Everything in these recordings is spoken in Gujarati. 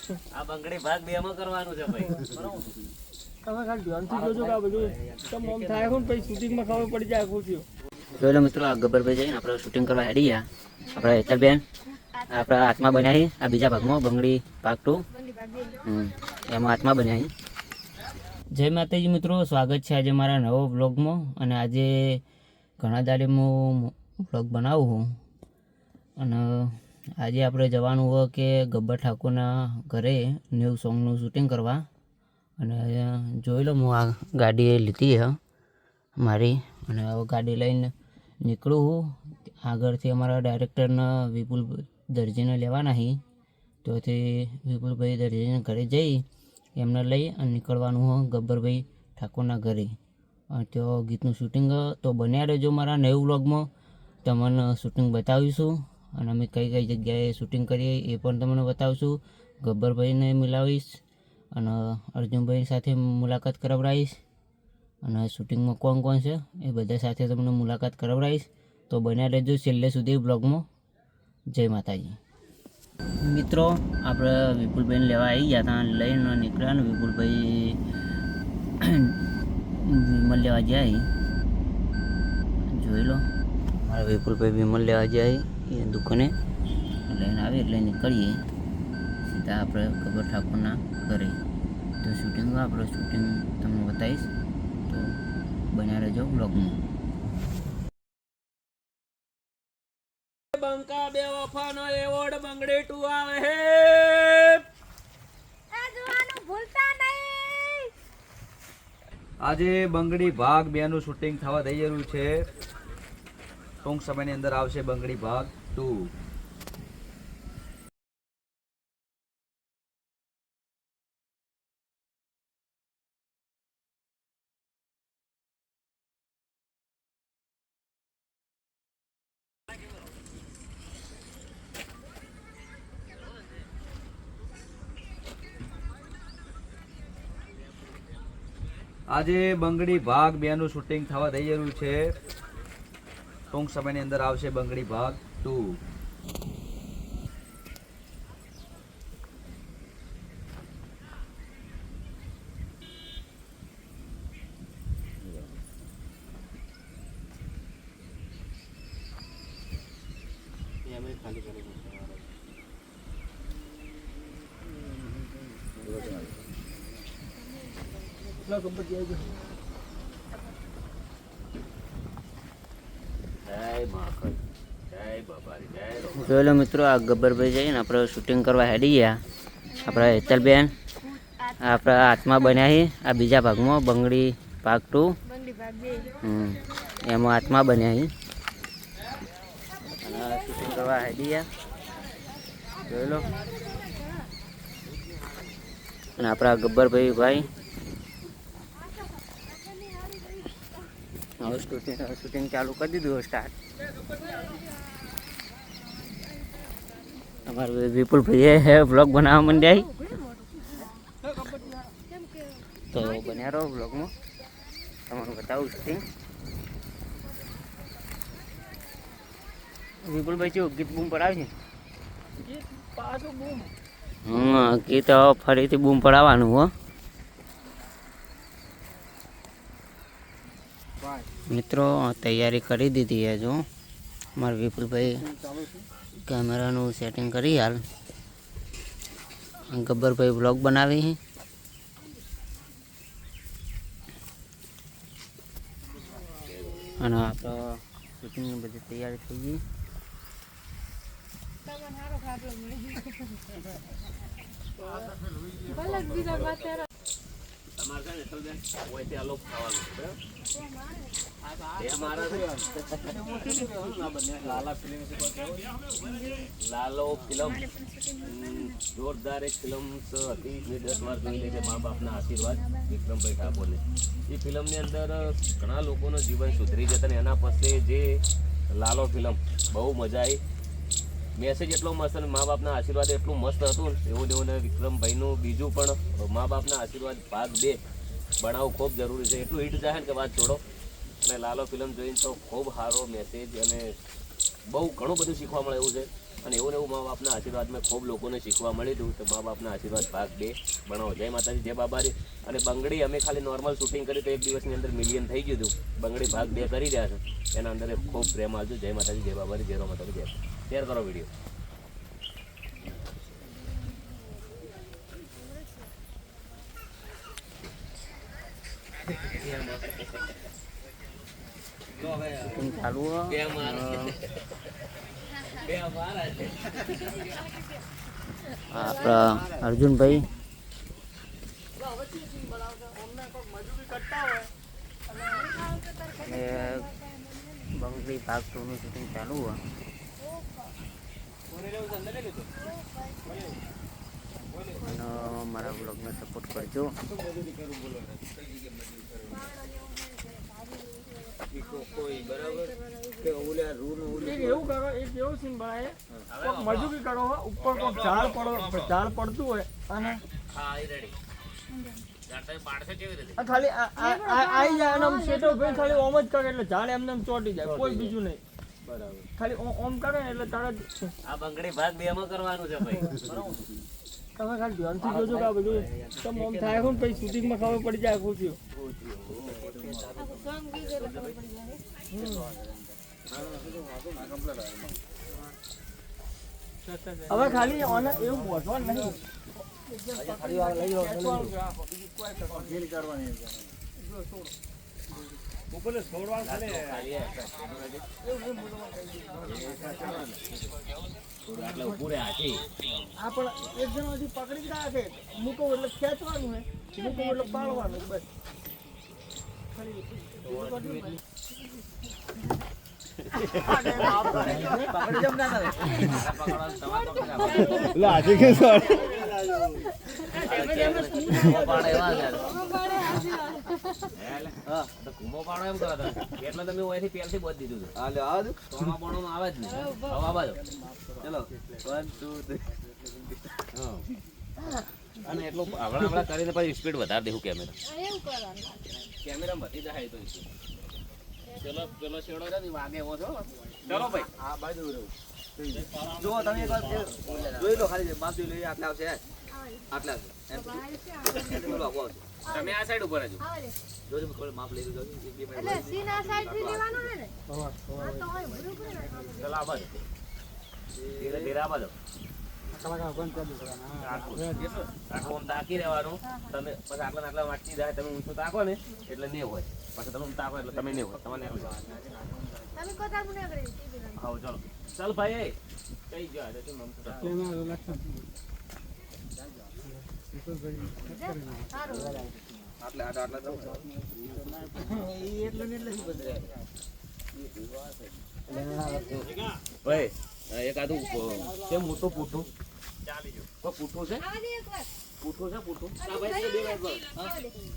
આ બંગડી ભાગ બે માં કરવાનું છે ભાઈ બરાબર તમે ખાલી ધ્યાનથી જોજો કે આ બધું તમ ઓમ થાય કોણ પછી શૂટિંગમાં ખબર પડી જાય ખુશીઓ જોયેલો મિત્રો આ ગબ્બરભાઈ જઈને આપણે શૂટિંગ કરવા હેડી ગયા આપણે હેતલબેન આપણા હાથમાં બનાવી આ બીજા ભાગમાં બંગડી ભાગ 2 એમાં હાથમાં બનાવી જય માતાજી મિત્રો સ્વાગત છે આજે મારા નવો વ્લોગમાં અને આજે ઘણા દાડે હું વ્લોગ બનાવું છું અને આજે આપણે જવાનું હોય કે ગબ્બર ઠાકોરના ઘરે ન્યૂ સોંગનું શૂટિંગ કરવા અને જોઈ લો હું આ ગાડી લીધી છે મારી અને હવે ગાડી લઈને નીકળું હું આગળથી અમારા ડાયરેક્ટરના વિપુલ દરજીને લેવાના હી તોથી વિપુલભાઈ દરજીને ઘરે જઈ એમને લઈ અને નીકળવાનું હોય ગબ્બરભાઈ ઠાકોરના ઘરે તો ગીતનું શૂટિંગ તો બન્યા રહેજો મારા નવું વ્લોગમાં તમને શૂટિંગ બતાવીશું અને અમે કઈ કઈ જગ્યાએ શૂટિંગ કરીએ એ પણ તમને બતાવીશું ગબ્બરભાઈને મિલાવીશ અને અર્જુનભાઈ સાથે મુલાકાત કરાવડાવીશ અને શૂટિંગમાં કોણ કોણ છે એ બધા સાથે તમને મુલાકાત કરાવડાવીશ તો બન્યા રહેજો છેલ્લે સુધી બ્લોગમાં જય માતાજી મિત્રો આપણે વિપુલભાઈને લેવા આવી ગયા હતા લઈને નીકળ્યા ને વિપુલભાઈ વિમલ લેવા જાય જોઈ લો મારા વિપુલભાઈ વિમલ લેવા જાય એ દુકાને લઈને આવે એટલે નીકળીએ સીધા આપણે ગબ્બર ઠાકોરના ઘરે તો શૂટિંગ આપણે શૂટિંગ તમને બતાવીશ તો બન્યા રહેજો બ્લોગમાં બંકા બે વફાનો એવોર્ડ બંગડી 2 આવે હે આ જોવાનું ભૂલતા નહીં આજે બંગડી ભાગ 2 નું શૂટિંગ થવા થઈ રહ્યું છે ટૂંક સમયની અંદર આવશે બંગડી ભાગ 2 આજે બંગડી ભાગ 2 નું શૂટિંગ થવા થઈ રહ્યું છે ટૂંક સમયની અંદર આવશે બંગડી ભાગ 2 જોઈ લો મિત્રો આ ગબ્બરભાઈ જઈને આપણે શૂટિંગ કરવા હેડી ગયા આપણા હેતલબેન આપણા હાથમાં બન્યા છે આ બીજા ભાગમાં બંગડી ભાગ 2 બંગડી ભાગ 2 એમાં હાથમાં બન્યા છે અને શૂટિંગ કરવા હેડી ગયા જોઈ લો અને આપણા ગબ્બરભાઈ ભાઈ હવે શૂટિંગ ચાલુ કરી દીધું સ્ટાર્ટ અમારે વિપુલભાઈએ વ્લોગ બનાવવા માંડ્યા તો બન્યા રહો વ્લોગમાં તમારું બતાવું શૂટિંગ વિપુલભાઈ શું ગીત બૂમ પડાવે છે ગીત ફરીથી બૂમ પડાવવાનું હો મિત્રો તૈયારી કરી દીધી છે જો મારા વિપુલભાઈ કેમેરાનું સેટિંગ કરી હાલ ગબ્બરભાઈ વ્લોગ બનાવી અને આપણે શૂટિંગની બધી તૈયારી થઈ ગઈ લાલો ફિલ્મ જોરદાર એક ફિલ્મ હતી જે 10 વાર જોઈ લેજે મા બાપના આશીર્વાદ વિક્રમભાઈ ઠાકોરને એ ફિલ્મની અંદર ઘણા લોકોનું જીવન સુધરી જતા ને એના પછી જે લાલો ફિલ્મ બહુ મજા આવી મેસેજ એટલો મસ્ત અને મા બાપના આશીર્વાદ એટલું મસ્ત હતું એવું દેવું ને વિક્રમભાઈનું બીજું પણ મા બાપના આશીર્વાદ ભાગ 2 બનાવવું ખૂબ જરૂરી છે એટલું હિટ જાય ને કે વાત છોડો અને લાલો ફિલ્મ જોઈને તો ખૂબ સારો મેસેજ અને બહુ ઘણું બધું શીખવા મળે એવું છે અને એવું ને એવું મા બાપના આશીર્વાદમાં ખૂબ લોકોને શીખવા મળ્યું હતું. તો મા બાપના આશીર્વાદ ભાગ 2 બનાવો. જય માતાજી, જય બાબારી. અને બંગડી અમે ખાલી નોર્મલ શૂટિંગ કર્યું તો એક દિવસની અંદર મિલિયન થઈ ગયું હતું. બંગડી ભાગ 2 કરી રહ્યા છે, એના અંદર ખૂબ પ્રેમ આવજો. જય માતાજી, જય બાબારી, જય રો માતાજી, જય. શેર કરો વિડીયો. શૂટિંગ ચાલુ હો. આપણા અર્જુનભાઈ અને બંગડી ભાગ 2 નું શૂટિંગ ચાલુ હોય. અને મારા બ્લોગને સપોર્ટ કરજો. એક એવું કરો, એક એવું સીન બનાવે, કોક મજૂરી કરો હો, ઉપર કોક ઝાડ પડતું હોય અને આ ખાલી આઈ જાય અને આમ શેઠો ભાઈ ખાલી ઓમ જ કરે એટલે ઝાડ એમને એમ ચોંટી જાય, કોઈ બીજું નહીં. બરાબર. ખાલી ઓમ કરે ને એટલે તારે આ બંગડી ભાગ 2 માં કરવાનું છે ભાઈ. તમે ખાલી ધ્યાનથી જોજો કે આ બધું તમે ઓમ થાય ને પછી શૂટિંગમાં ખબર પડી જાય ખુશીઓ. હવે ખાલી ઓને એવું બોલવાનું નહીં. એટલે ઊભું રહે હાથી. આ પણ એક જણ હજી પકડી જ રાખે, મૂકો એટલે ખેંચવાનું હે, મૂકો એટલે પાડવાનું બસ. કુંભો પાડો એમ કરો તમે. એટલે તમે ઓયથી પહેલથી બોધ દીધું હતું. હાલે આજ સોના બોણામાં આવે જ નહીં. હવે આવા દો. ચલો 1 2 3 અને એટલું હમણાં કરીને પછી સ્પીડ વધારી દેવું કેમેરા. એવું કરવાનું. કેમેરા વધી જાય તો પેલો શેડો છે ને વાગે એવો છો. ચલો ભાઈ. આ બાજુ રહ્યો જો તમે એક વાર જોઈ લો, ખાલી માપ જોઈ લો. આટલા આવશે આટલા આવશે બોલો આવો આવશે. તમે આ સાઈડ ઉપર જ જોજો થોડું માપ લઈ લો. એક બે એટલે મિનિટ સીન આ સાઈડ થી લેવાનું હે ને આ તો હોય બરોબર ને ચલો આવા દો. ધીરે ધીરે આવા દો. આટલું આમ તાકી રહેવાનું. તમે પછી આટલા આટલા વાંચી જાય, તમે ઊંચું તાકો ને એટલે નહીં હોય. પછી તમે ઊંચું તાકો એટલે તમે નહીં હોય. તમારે નહીં હોય. તમે કોતા મુને કરે આવો ચલો. ચાલ ભાઈ કઈ ગયો આજે તું મમતા. સારું આટલા આટલા તો ભાઈ એક આદું કેમ મોટું પૂઠું ચાલી ગયું. કોઈ પૂઠું છે? આવા દે એકવાર પૂઠું છે પૂઠું? આવા દે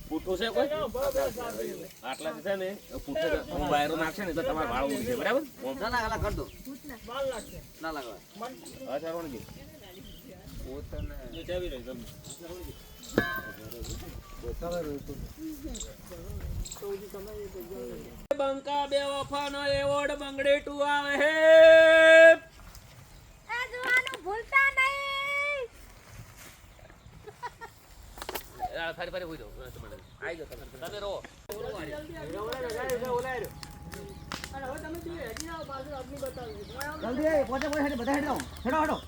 પૂઠું છે કોઈ? આટલા છે ને પૂઠું છે. હું બાયરો નાખશે ને તો તમારે ભાડું ઉડી છે બરાબર? ના ના આલા કર દો. બાર લાગશે. ના લાગવા હા ચાલવાનું બંકા બે વફાનો એવોર્ડ બંગડી 2 આવે હે. આ જોવાનું ભૂલતા નહીં ફરી ફરી હોઈ દો. આઈ જાઓ તમે રહો. અને હવે તમે હજી આવો, પાછું આદમી બતાવ્યું. જલ્દી પોતે પોતે બધા હેડો હેડો હેડો.